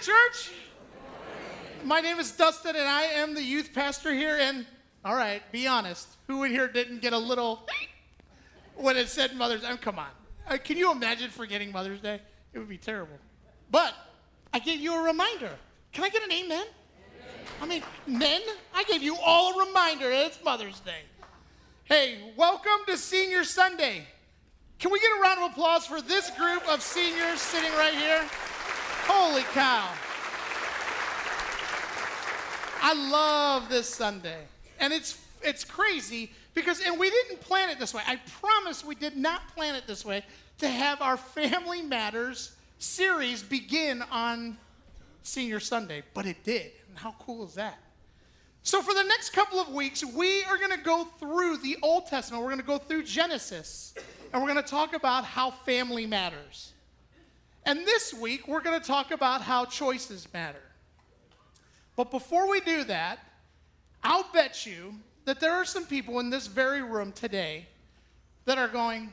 church. My name is Dustin, and I am the youth pastor here. And, all right, be honest. Who in here didn't get a little when it said Mother's Day? Come on. Can you imagine forgetting Mother's Day? It would be terrible. But I gave you a reminder. Can I get an amen? I mean, men, I gave you all a reminder that it's Mother's Day. Hey, welcome to Senior Sunday. Can we get a round of applause for this group of seniors sitting right here? Holy cow. I love this Sunday. And it's crazy because, and we didn't plan it this way. I promise we did not plan it this way to have our Family Matters series begin on Senior Sunday, but it did. And how cool is that? So for the next couple of weeks, we are going to go through the Old Testament. We're going to go through Genesis, and we're going to talk about how family matters. And this week, we're going to talk about how choices matter. But before we do that, I'll bet you that there are some people in this very room today that are going,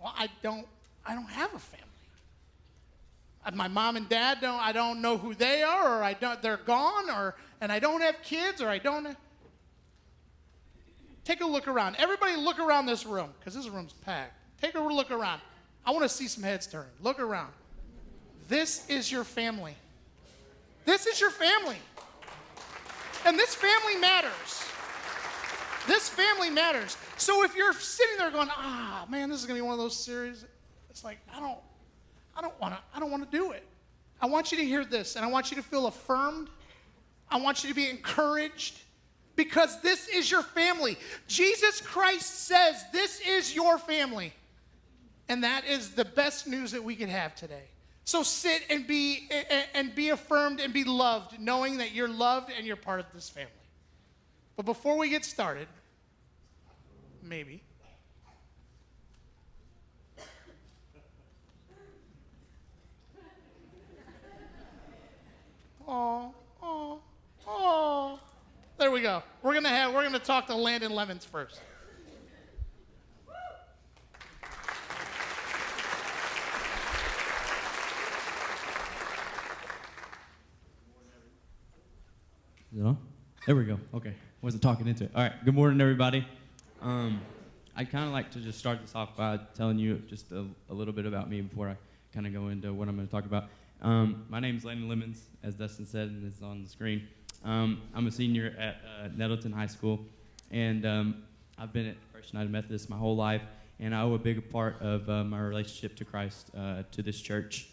well, I don't have a family. My mom and dad I don't know who they are, or they're gone, and I don't have kids, or I don't. Take a look around. Everybody look around this room, because this room's packed. Take a look around. I want to see some heads turning. Look around. This is your family. This is your family. And this family matters. This family matters. So if you're sitting there going, man, this is going to be one of those series, it's like, I don't want to do it. I want you to hear this, and I want you to feel affirmed. I want you to be encouraged, because this is your family. Jesus Christ says this is your family. And that is the best news that we could have today. So sit and be affirmed and be loved, knowing that you're loved and you're part of this family. But before we get started, maybe. Oh. There we go. We're gonna talk to Landon Lemons first. Is it on? There we go. Okay. Wasn't talking into it. All right. Good morning, everybody. I'd kind of like to just start this off by telling you just a little bit about me before I kind of go into what I'm going to talk about. My name is Landon Lemons, as Dustin said, and it's on the screen. I'm a senior at Nettleton High School, and I've been at First United Methodist my whole life, and I owe a big part of my relationship to Christ to this church.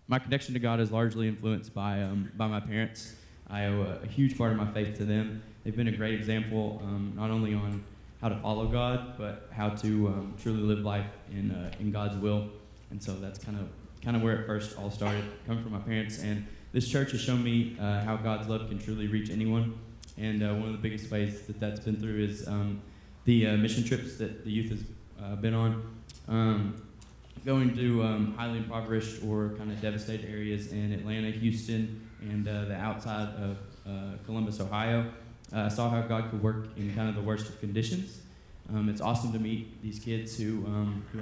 My connection to God is largely influenced by my parents. I owe a huge part of my faith to them. They've been a great example, not only on how to follow God, but how to truly live life in God's will. And so that's kind of where it first all started, coming from my parents. And this church has shown me how God's love can truly reach anyone. And one of the biggest ways that's been through is the mission trips that the youth has been on. Going to highly impoverished or kind of devastated areas in Atlanta, Houston, and the outside of Columbus, Ohio. I saw how God could work in kind of the worst of conditions. It's awesome to meet these kids who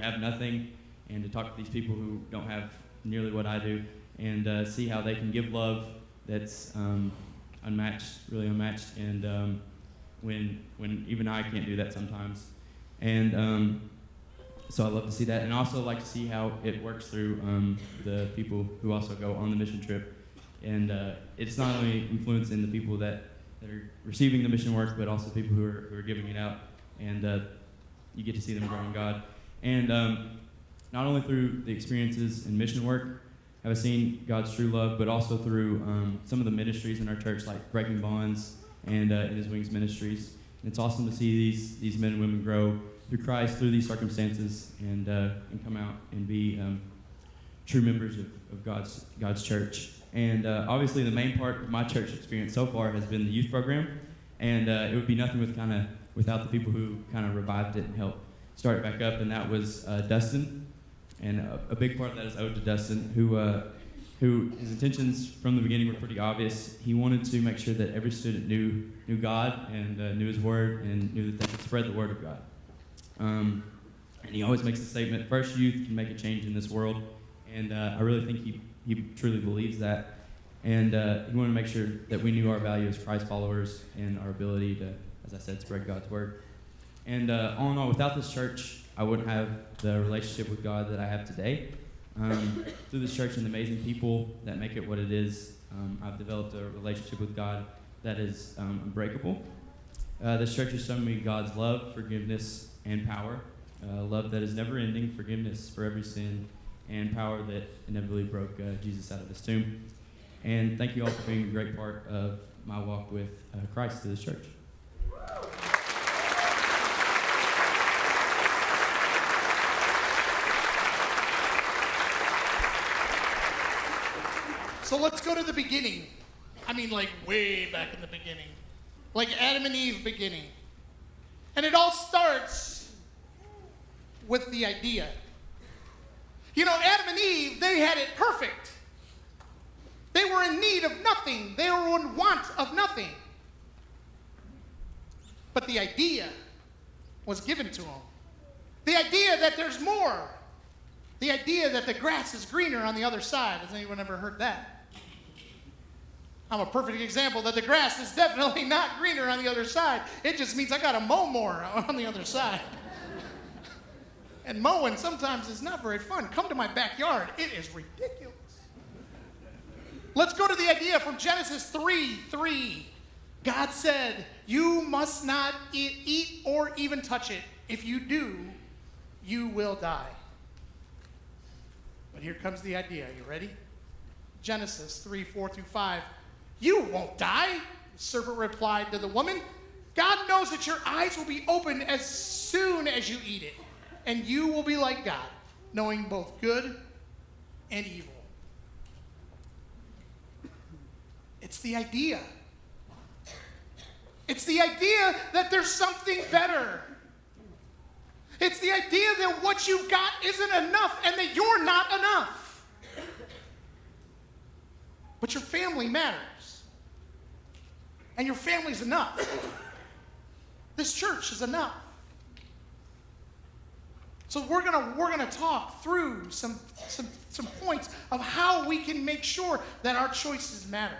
have nothing, and to talk to these people who don't have nearly what I do, and see how they can give love that's really unmatched, and when even I can't do that sometimes. And so I love to see that, and also like to see how it works through the people who also go on the mission trip. And it's not only influencing the people that are receiving the mission work, but also people who are giving it out. And you get to see them grow in God. And not only through the experiences in mission work have I seen God's true love, but also through some of the ministries in our church, like Breaking Bonds and In His Wings Ministries. And it's awesome to see these men and women grow through Christ, through these circumstances, and come out and be true members of God's church. And obviously the main part of my church experience so far has been the youth program, and it would be nothing without the people who kind of revived it and helped start it back up, and that was Dustin. And a big part of that is owed to Dustin, who his intentions from the beginning were pretty obvious. He wanted to make sure that every student knew God and knew His Word, and knew that they could spread the Word of God. And he always makes the statement, first youth can make a change in this world. And I really think he truly believes that. And he wanted to make sure that we knew our value as Christ followers and our ability to, as I said, spread God's word. And all in all, without this church, I wouldn't have the relationship with God that I have today. Through this church and the amazing people that make it what it is, I've developed a relationship with God that is unbreakable. This church has shown me God's love, forgiveness, and power. Love that is never ending, forgiveness for every sin, and power that inevitably broke Jesus out of his tomb. And thank you all for being a great part of my walk with Christ through this church. So let's go to the beginning. I mean, like way back in the beginning. Like Adam and Eve beginning. And it all starts with the idea. You know, Adam and Eve, they had it perfect. They were in need of nothing. They were in want of nothing. But the idea was given to them. The idea that there's more. The idea that the grass is greener on the other side. Has anyone ever heard that? I'm a perfect example that the grass is definitely not greener on the other side. It just means I got to mow more on the other side. And mowing sometimes is not very fun. Come to my backyard. It is ridiculous. Let's go to the idea from Genesis 3:3. God said, you must not eat or even touch it. If you do, you will die. But here comes the idea. You ready? Genesis 3:4-5. You won't die, the serpent replied to the woman. God knows that your eyes will be opened as soon as you eat it, and you will be like God, knowing both good and evil. It's the idea. It's the idea that there's something better. It's the idea that what you've got isn't enough and that you're not enough. But your family matters. And your family's enough. This church is enough. So we're gonna talk through some points of how we can make sure that our choices matter.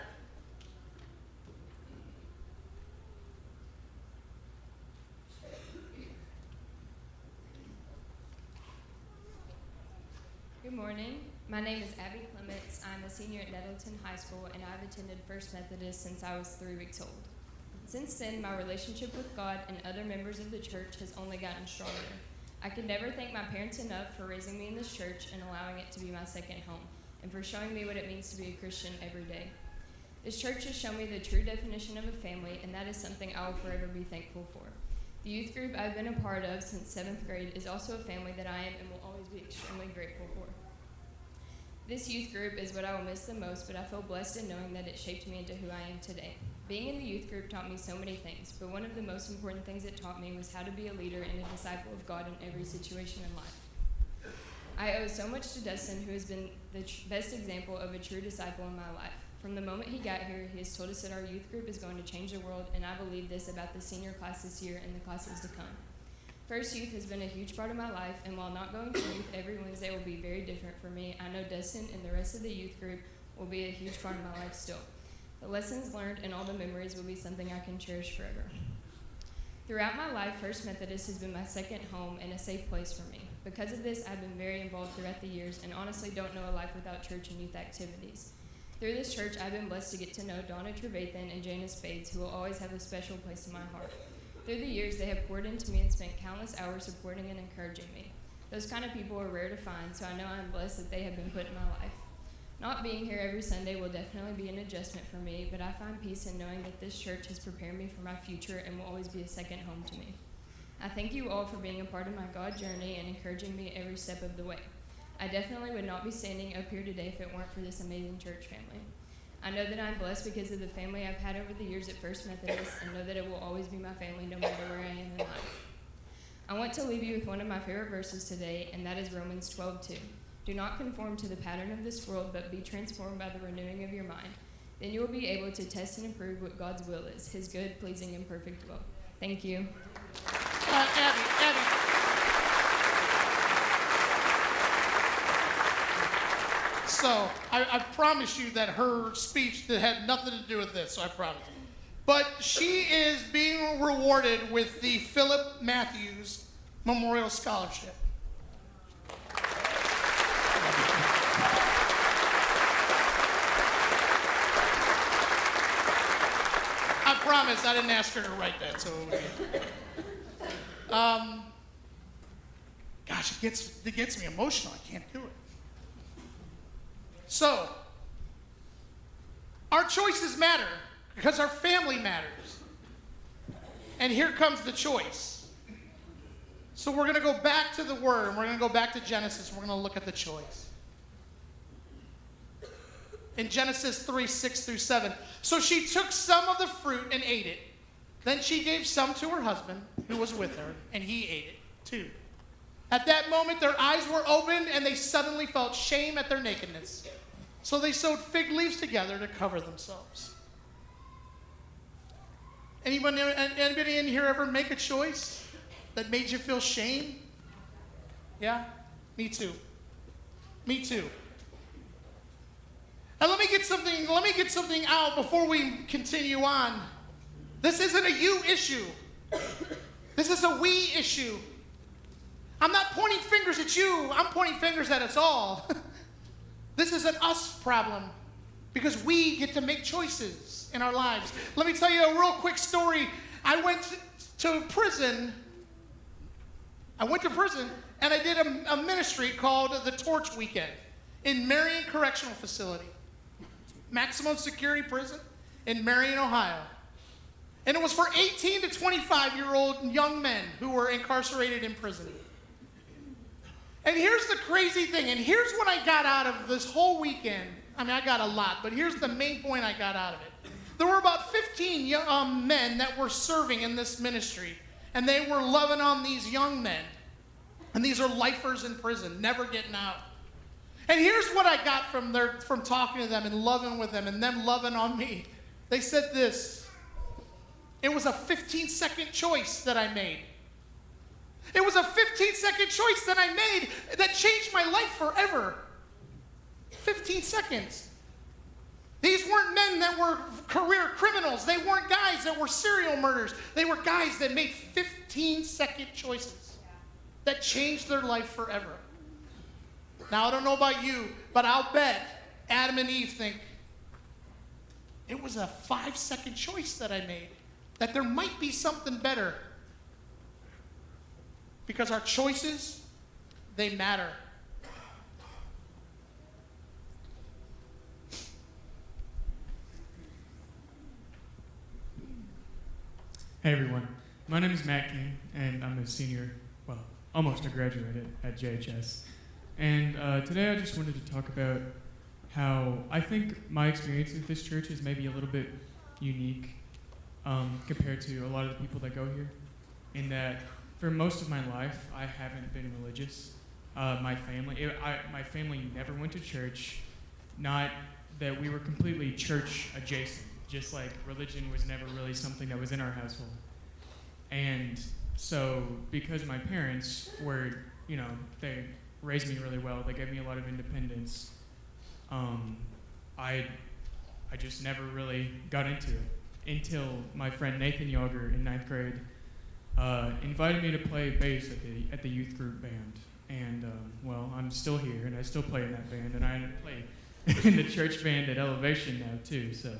Good morning. My name is Abby Clements. I'm a senior at Nettleton High School, and I've attended First Methodist since I was 3 weeks old. Since then, my relationship with God and other members of the church has only gotten stronger. I can never thank my parents enough for raising me in this church and allowing it to be my second home, and for showing me what it means to be a Christian every day. This church has shown me the true definition of a family, and that is something I will forever be thankful for. The youth group I've been a part of since 7th grade is also a family that I am and will always be extremely grateful for. This youth group is what I will miss the most, but I feel blessed in knowing that it shaped me into who I am today. Being in the youth group taught me so many things, but one of the most important things it taught me was how to be a leader and a disciple of God in every situation in life. I owe so much to Dustin, who has been the best example of a true disciple in my life. From the moment he got here, he has told us that our youth group is going to change the world, and I believe this about the senior class this year and the classes to come. First Youth has been a huge part of my life, and while not going to youth every Wednesday will be very different for me, I know Dustin and the rest of the youth group will be a huge part of my life still. The lessons learned and all the memories will be something I can cherish forever. Throughout my life, First Methodist has been my second home and a safe place for me. Because of this, I've been very involved throughout the years and honestly don't know a life without church and youth activities. Through this church, I've been blessed to get to know Donna Trevathan and Jana Spades, who will always have a special place in my heart. Through the years, they have poured into me and spent countless hours supporting and encouraging me. Those kind of people are rare to find, so I know I'm blessed that they have been put in my life. Not being here every Sunday will definitely be an adjustment for me, but I find peace in knowing that this church has prepared me for my future and will always be a second home to me. I thank you all for being a part of my God journey and encouraging me every step of the way. I definitely would not be standing up here today if it weren't for this amazing church family. I know that I'm blessed because of the family I've had over the years at First Methodist, and know that it will always be my family no matter where I am in life. I want to leave you with one of my favorite verses today, and that is Romans 12:2. Do not conform to the pattern of this world, but be transformed by the renewing of your mind. Then you will be able to test and approve what God's will is, his good, pleasing, and perfect will. Thank you. Abby. So I promise you that her speech that had nothing to do with this, so I promise you. But she is being rewarded with the Philip Matthews Memorial Scholarship. I promise I didn't ask her to write that, so gosh, it gets me emotional. I can't do it. So, our choices matter because our family matters. And here comes the choice. So we're going to go back to the Word, and we're going to go back to Genesis, and we're going to look at the choice. In Genesis 3, 6 through 7. So she took some of the fruit and ate it. Then she gave some to her husband, who was with her, and he ate it too. At that moment, their eyes were opened, and they suddenly felt shame at their nakedness. So they sewed fig leaves together to cover themselves. Anybody in here ever make a choice that made you feel shame? Yeah? Me too. Me too. And let me get something out before we continue on. This isn't a you issue. This is a we issue. I'm not pointing fingers at you. I'm pointing fingers at us all. This is an us problem because we get to make choices in our lives. Let me tell you a real quick story. I went to prison and I did a ministry called the Torch Weekend in Marion Correctional Facility. Maximum security prison in Marion, Ohio. And it was for 18 to 25-year-old young men who were incarcerated in prison. And here's the crazy thing, and here's what I got out of this whole weekend. I mean, I got a lot, but here's the main point I got out of it. There were about 15 men that were serving in this ministry, and they were loving on these young men. And these are lifers in prison, never getting out. And here's what I got from talking to them and loving with them and them loving on me. They said this. It was a 15-second choice that I made. It was a 15-second choice that I made that changed my life forever. 15 seconds. These weren't men that were career criminals. They weren't guys that were serial murderers. They were guys that made 15-second choices that changed their life forever. Now, I don't know about you, but I'll bet Adam and Eve think it was a 5-second choice that I made, that there might be something better. Because our choices, they matter. Hey everyone, my name is Matt King, and I'm a senior, well, almost a graduate at JHS. And today I just wanted to talk about how I think my experience with this church is maybe a little bit unique compared to a lot of the people that go here, in that for most of my life, I haven't been religious. My family never went to church. Not that we were completely church adjacent, just like religion was never really something that was in our household. And so because my parents were, they raised me really well, they gave me a lot of independence, I just never really got into it until my friend Nathan Yager in 9th grade invited me to play bass at the youth group band. And, well, I'm still here, and I still play in that band, and I play in the church band at Elevation now, too. So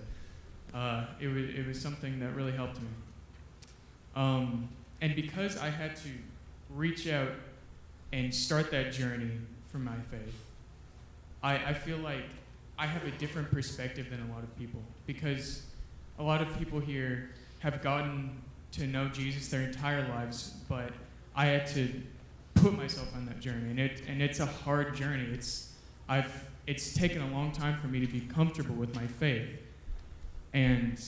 it was something that really helped me. And because I had to reach out and start that journey for my faith, I feel like I have a different perspective than a lot of people, because a lot of people here have gotten to know Jesus their entire lives, but I had to put myself on that journey, and it's a hard journey. It's taken a long time for me to be comfortable with my faith, and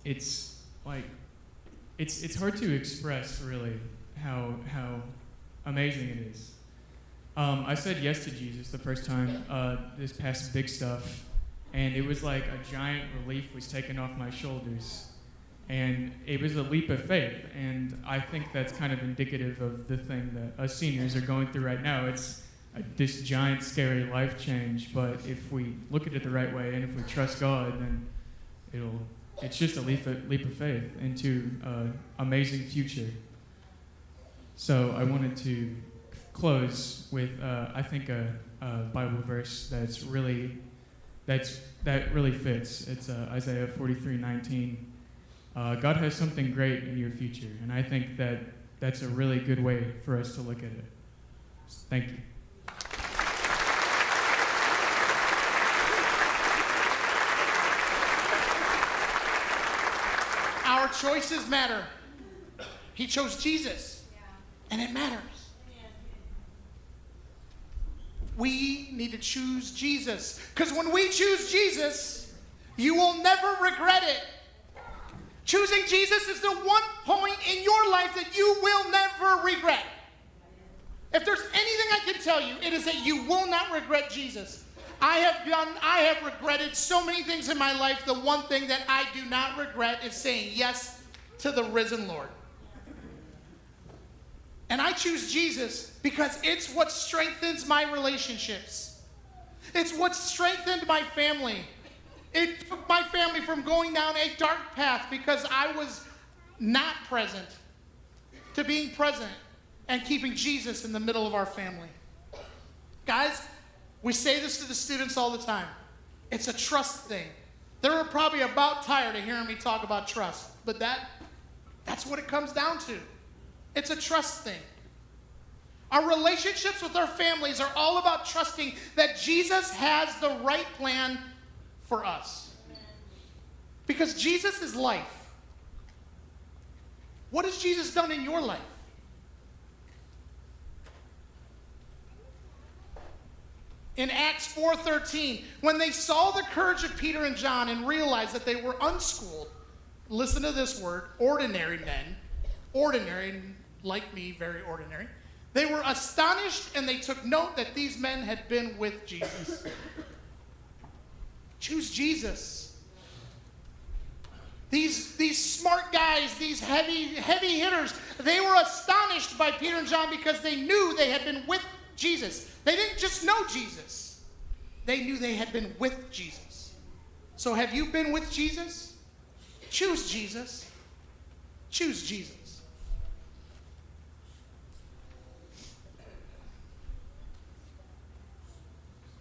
it's hard to express really how amazing it is. I said yes to Jesus the first time this past big stuff, and it was like a giant relief was taken off my shoulders. And it was a leap of faith, and I think that's kind of indicative of the thing that us seniors are going through right now. It's this giant, scary life change. But if we look at it the right way, and if we trust God, then it's just a leap of faith into an amazing future. So I wanted to close with I think a Bible verse that really fits. It's Isaiah 43:19. God has something great in your future, and I think that's a really good way for us to look at it. Thank you. Our choices matter. He chose Jesus, and it matters. We need to choose Jesus, because when we choose Jesus, you will never regret it. Choosing Jesus is the one point in your life that you will never regret. If there's anything I can tell you, it is that you will not regret Jesus. I have regretted so many things in my life. The one thing that I do not regret is saying yes to the risen Lord. And I choose Jesus because it's what strengthens my relationships. It's what strengthened my family. It took my family from going down a dark path because I was not present to being present and keeping Jesus in the middle of our family. Guys, we say this to the students all the time. It's a trust thing. They're probably about tired of hearing me talk about trust, but that's what it comes down to. It's a trust thing. Our relationships with our families are all about trusting that Jesus has the right plan for us. Because Jesus is life. What has Jesus done in your life? In Acts 4:13, when they saw the courage of Peter and John and realized that they were unschooled, listen to this word, ordinary men, ordinary, like me, very ordinary, they were astonished and they took note that these men had been with Jesus. Choose Jesus. These smart guys, these heavy hitters, they were astonished by Peter and John because they knew they had been with Jesus. They didn't just know Jesus. They knew they had been with Jesus. So have you been with Jesus? Choose Jesus. Choose Jesus.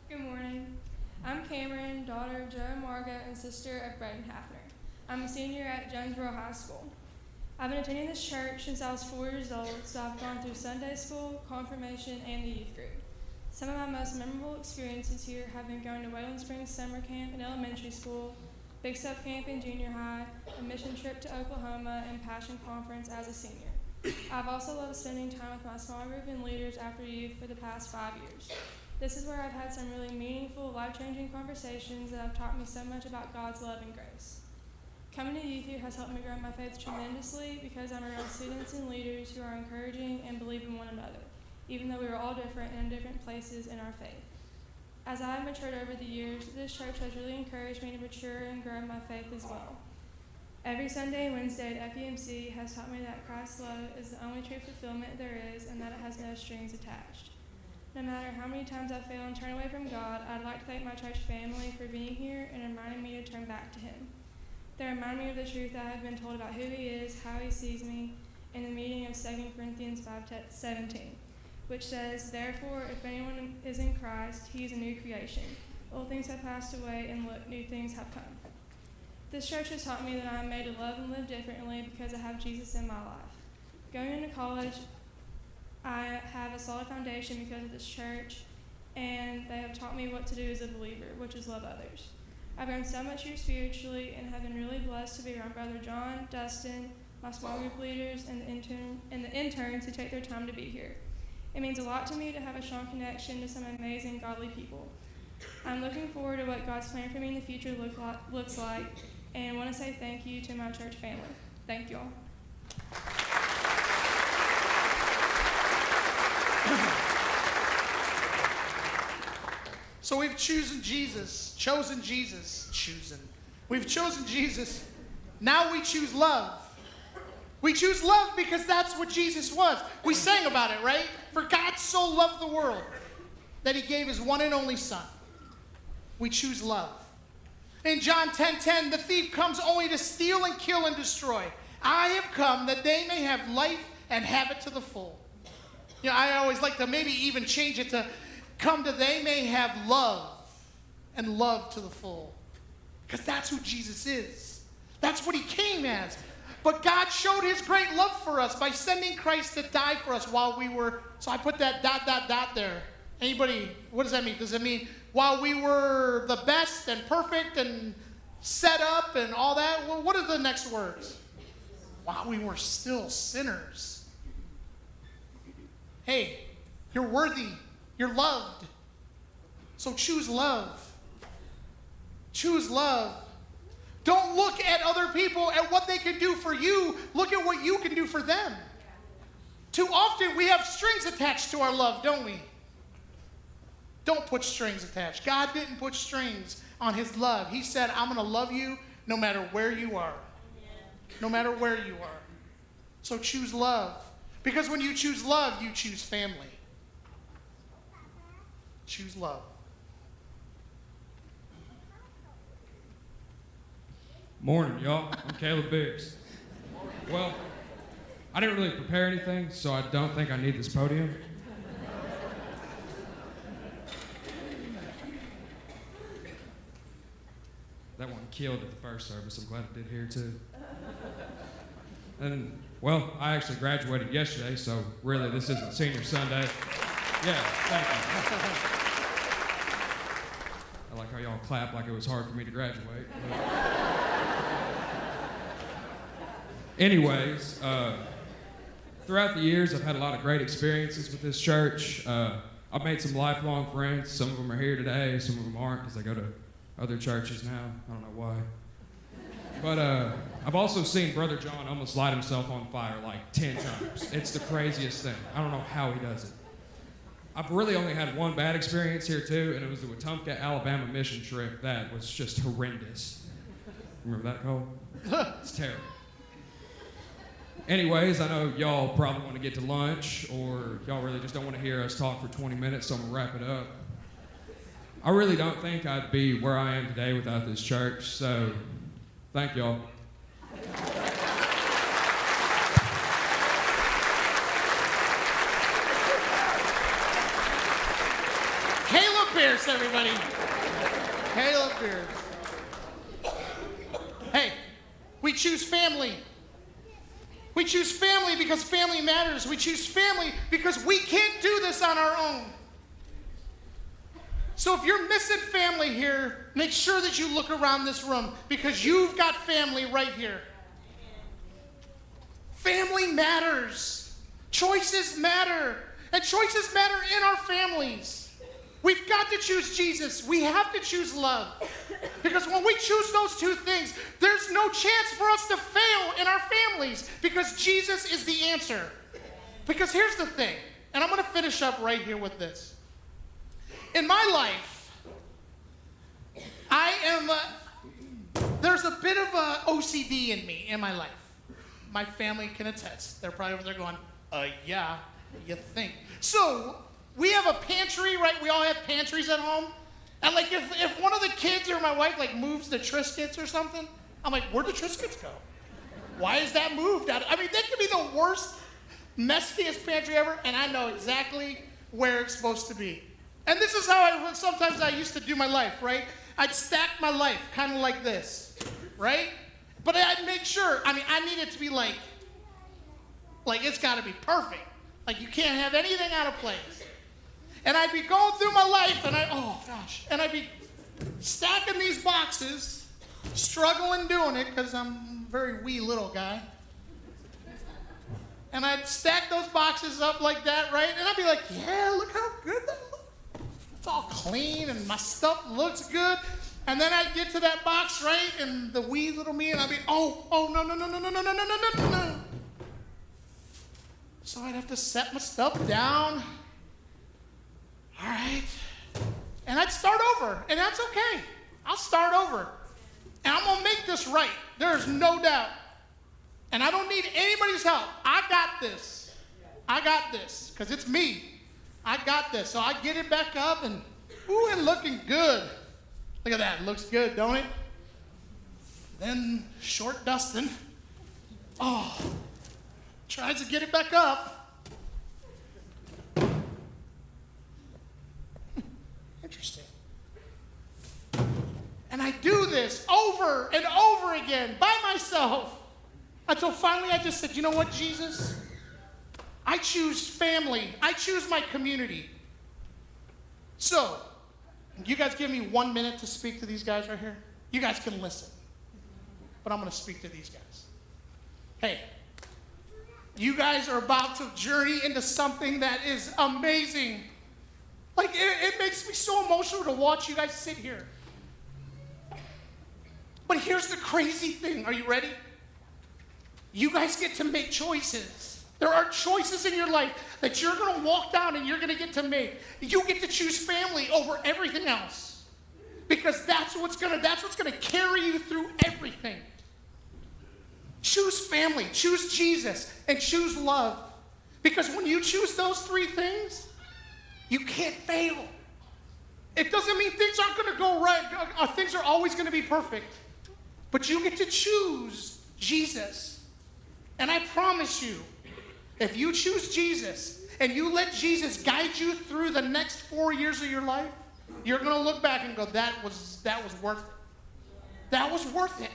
Good morning. I'm Cameron, daughter of Joe and Marga, and sister of Brett and Hafner. I'm a senior at Jonesboro High School. I've been attending this church since I was 4 years old, so I've gone through Sunday school, confirmation, and the youth group. Some of my most memorable experiences here have been going to Wayland Springs Summer Camp in elementary school, Big Stuff Camp in junior high, a mission trip to Oklahoma, and Passion Conference as a senior. I've also loved spending time with my small group and leaders after youth for the past 5 years. This is where I've had some really meaningful, life-changing conversations that have taught me so much about God's love and grace. Coming to youth here has helped me grow my faith tremendously because I'm around students and leaders who are encouraging and believe in one another, even though we are all different and in different places in our faith. As I have matured over the years, this church has really encouraged me to mature and grow my faith as well. Every Sunday and Wednesday at FEMC has taught me that Christ's love is the only true fulfillment there is and that it has no strings attached. No matter how many times I fail and turn away from God, I'd like to thank my church family for being here and reminding me to turn back to Him. They remind me of the truth that I have been told about who He is, how He sees me, in the meaning of 2 Corinthians 5:17, which says, "Therefore, if anyone is in Christ, he is a new creation. Old things have passed away, and look, new things have come." This church has taught me that I am made to love and live differently because I have Jesus in my life. Going into college, I have a solid foundation because of this church, and they have taught me what to do as a believer, which is love others. I've grown so much here spiritually and have been really blessed to be around Brother John, Dustin, my small group leaders, and the interns who take their time to be here. It means a lot to me to have a strong connection to some amazing godly people. I'm looking forward to what God's plan for me in the future looks like, and want to say thank you to my church family. Thank you all. So we've chosen Jesus. We've chosen Jesus. Now we choose love. We choose love because that's what Jesus was. We sang about it, right? For God so loved the world. that he gave his one and only Son. We choose love. In John 10:10, the thief comes only to steal and kill and destroy. I have come that they may have life and have it to the full. You know, I always like to maybe even change it to come to they may have love and love to the full. Because that's who Jesus is. That's what he came as. But God showed his great love for us by sending Christ to die for us while we were, so I put that ... there. Anybody, what does that mean? Does it mean while we were the best and perfect and set up and all that? Well, what are the next words? While we were still sinners. Hey, you're worthy. You're loved. So choose love. Choose love. Don't look at other people, at what they can do for you. Look at what you can do for them. Too often we have strings attached to our love, don't we? Don't put strings attached. God didn't put strings on his love. He said, I'm going to love you no matter where you are. No matter where you are. So choose love. Because when you choose love, you choose family. Choose love. Morning, y'all. I'm Caleb Biggs. Well, I didn't really prepare anything, so I don't think I need this podium. That one killed at the first service. I'm glad it did here, too. And, well, I actually graduated yesterday, so really this isn't Senior Sunday. Yeah, thank you. I like how y'all clap like it was hard for me to graduate. Anyways, throughout the years, I've had a lot of great experiences with this church. I've made some lifelong friends. Some of them are here today, some of them aren't because they go to other churches now. I don't know why. But I've also seen Brother John almost light himself on fire like 10 times. It's the craziest thing. I don't know how he does it. I've really only had one bad experience here too, and it was the Wetumpka, Alabama mission trip. That was just horrendous. Remember that, Cole? It's terrible. Anyways, I know y'all probably want to get to lunch, or y'all really just don't want to hear us talk for 20 minutes, so I'm going to wrap it up. I really don't think I'd be where I am today without this church, so thank y'all. Caleb Pierce, everybody. Caleb Pierce. Hey, we choose family. We choose family because family matters. We choose family because we can't do this on our own. So if you're missing family here, make sure that you look around this room because you've got family right here. Family matters. Choices matter. And choices matter in our families. We've got to choose Jesus. We have to choose love. Because when we choose those two things, there's no chance for us to fail in our families because Jesus is the answer. Because here's the thing, and I'm going to finish up right here with this. In my life, there's a bit of a OCD in me in my life. My family can attest. They're probably over there going, yeah, you think. So, we have a pantry, right? We all have pantries at home. And like if one of the kids or my wife like moves the Triscuits or something, I'm like, where'd the Triscuits go? Why is that moved? I mean, that could be the worst, messiest pantry ever, and I know exactly where it's supposed to be. And this is how sometimes I used to do my life, right? I'd stack my life kind of like this, right? But I'd make sure, I need it to be like it's got to be perfect. Like you can't have anything out of place. And I'd be going through my life, and I'd be stacking these boxes, struggling doing it, because I'm a very wee little guy. And I'd stack those boxes up like that, right? And I'd be like, yeah, look how good that looks. It's all clean, and my stuff looks good. And then I'd get to that box, right? And the wee little me, and I'd be, no. So I'd have to set my stuff down. All right. And I'd start over, and that's okay. I'll start over. And I'm going to make this right. There's no doubt. And I don't need anybody's help. I got this. Because it's me. I got this. So I get it back up, and ooh, it's looking good. Look at that. It looks good, don't it? Then short Dustin, tries to get it back up. Interesting. And I do this over and over again by myself until finally I just said, you know what, Jesus? I choose family. I choose my community. So, you guys give me 1 minute to speak to these guys right here. You guys can listen. But I'm going to speak to these guys. Hey, you guys are about to journey into something that is amazing. Like, it makes me so emotional to watch you guys sit here. But here's the crazy thing. Are you ready? You guys get to make choices. There are choices in your life that you're going to walk down and you're going to get to make. You get to choose family over everything else. Because that's what's going to carry you through everything. Choose family, choose Jesus, and choose love. Because when you choose those three things, you can't fail. It doesn't mean things aren't going to go right. Things are always going to be perfect. But you get to choose Jesus. And I promise you, if you choose Jesus and you let Jesus guide you through the next 4 years of your life, you're going to look back and go, that was worth it. That was worth it.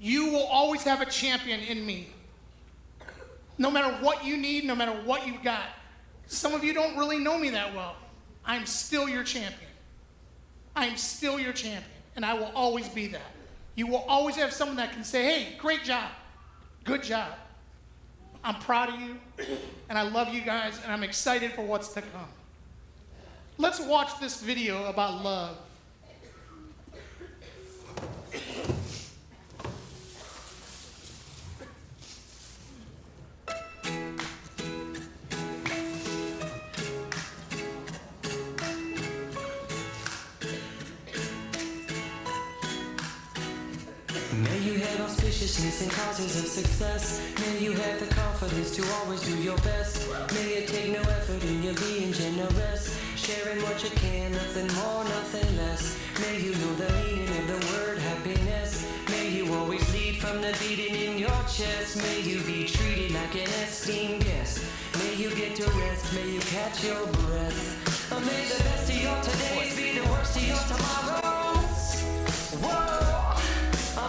You will always have a champion in me. No matter what you need, no matter what you've got. Some of you don't really know me that well. I'm still your champion. I'm still your champion. And I will always be that. You will always have someone that can say, hey, great job. Good job. I'm proud of you. And I love you guys. And I'm excited for what's to come. Let's watch this video about love. May you have auspiciousness and causes of success. May you have the confidence to always do your best. May you take no effort in your being generous. Sharing what you can, nothing more, nothing less. May you know the meaning of the word happiness. May you always lead from the beating in your chest. May you be treated like an esteemed guest. May you get to rest, may you catch your breath. May the best of your todays be the worst of your tomorrows. Whoa!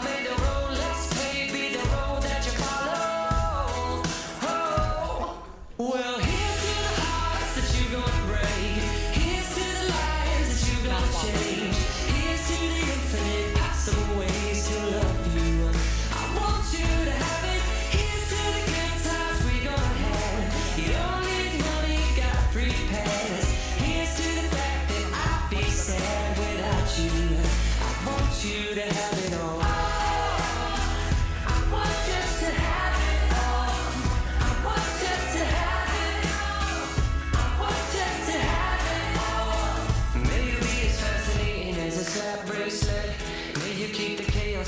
May the road less paved be the road that you follow. Oh, well, here's to the hearts that you're gonna break. Here's to the lives that you're gonna change. Here's to the infinite possible ways to love you. I want you to have it. Here's to the good times we're gonna have. You don't need money, got a free pass. Here's to the fact that I'd be sad without you. I want you to have it all.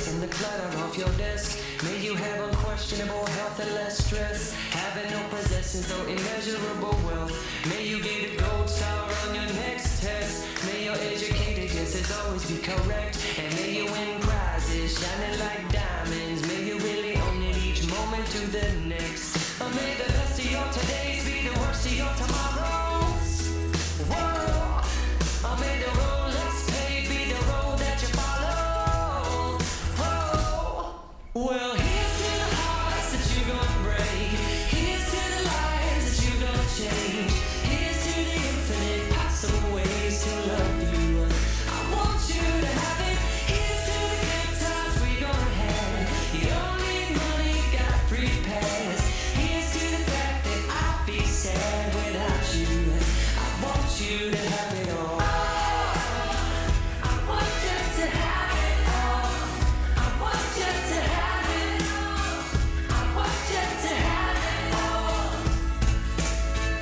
And the clutter off your desk. May you have unquestionable health and less stress. Having no possessions, though immeasurable wealth. May you get a gold star on your next test. May your educated guesses always be correct. And may you win prizes shining like diamonds. May you really own it each moment to the next. May the best of your todays be the worst of your tomorrows. Whoa! May the road less paved be the road that you follow. Well, here's to the hearts that you're gonna break. Here's to the lives that you're gonna change. Here's to the infinite possible ways to love you. I want you to have it. Here's to the good times we're gonna have. You don't need money, got a free pass. Here's to the fact that I'd be sad without you. I want you to have it all. I want you to have it all. I want you to have it all. I want you to have it all.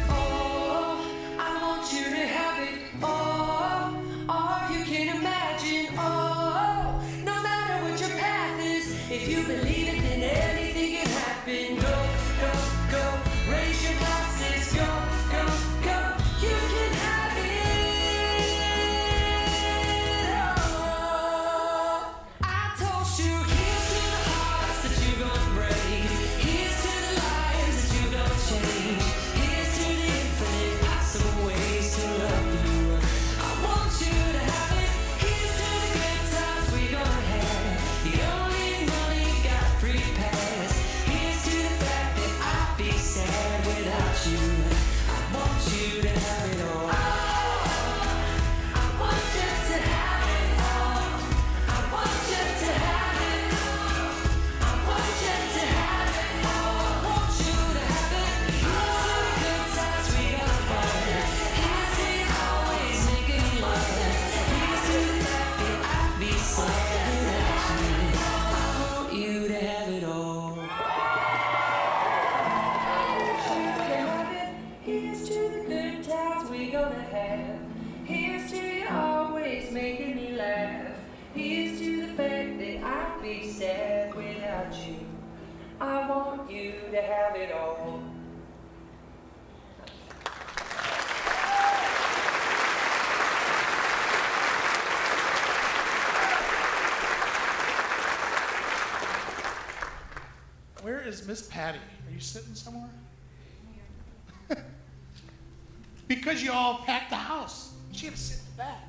Oh, I want you to have it all. All you can imagine. Oh, no matter what your path is, if you believe it, then anything can happen. Go, go, go. Raise your glasses. Go, go, go. Miss Patty, are you sitting somewhere? Because you all packed the house. She had to sit in the back.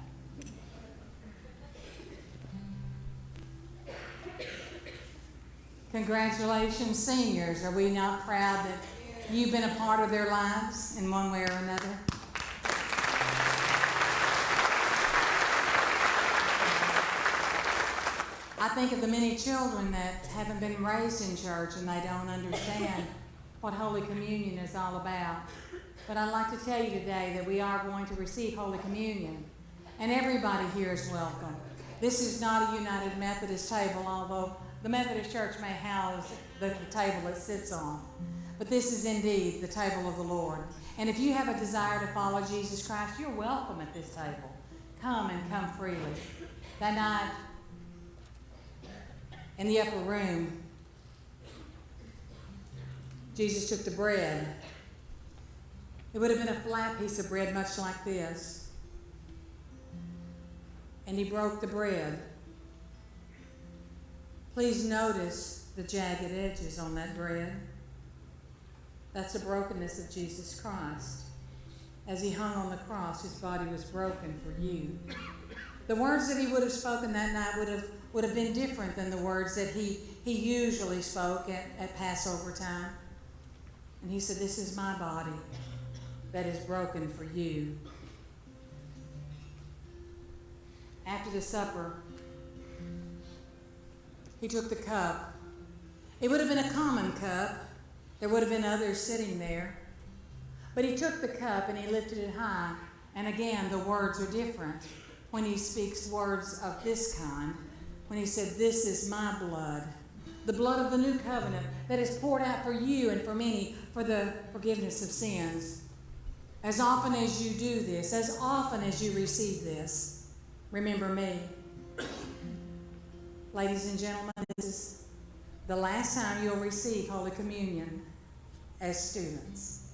Congratulations, seniors. Are we not proud that you've been a part of their lives in one way or another? I think of the many children that haven't been raised in church and they don't understand what Holy Communion is all about. But I'd like to tell you today that we are going to receive Holy Communion, and everybody here is welcome. This is not a United Methodist table, although the Methodist Church may house the table it sits on. But this is indeed the table of the Lord. And if you have a desire to follow Jesus Christ, you're welcome at this table. Come and come freely. That night, in the upper room, Jesus took the bread. It would have been a flat piece of bread, much like this. And he broke the bread. Please notice the jagged edges on that bread. That's the brokenness of Jesus Christ. As he hung on the cross, his body was broken for you. The words that he would have spoken that night would have been different than the words that he usually spoke at Passover time. And he said, "This is my body that is broken for you." After the supper, he took the cup. It would have been a common cup. There would have been others sitting there. But he took the cup and he lifted it high. And again, the words are different when he speaks words of this kind. When he said, "This is my blood, the blood of the new covenant that is poured out for you and for many for the forgiveness of sins." As often as you do this, as often as you receive this, remember me. Ladies and gentlemen, this is the last time you'll receive Holy Communion as students,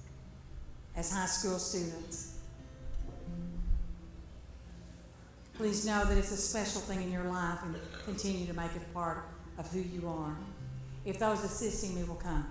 as high school students. Please know that it's a special thing in your life and continue to make it part of who you are. If those assisting me will come.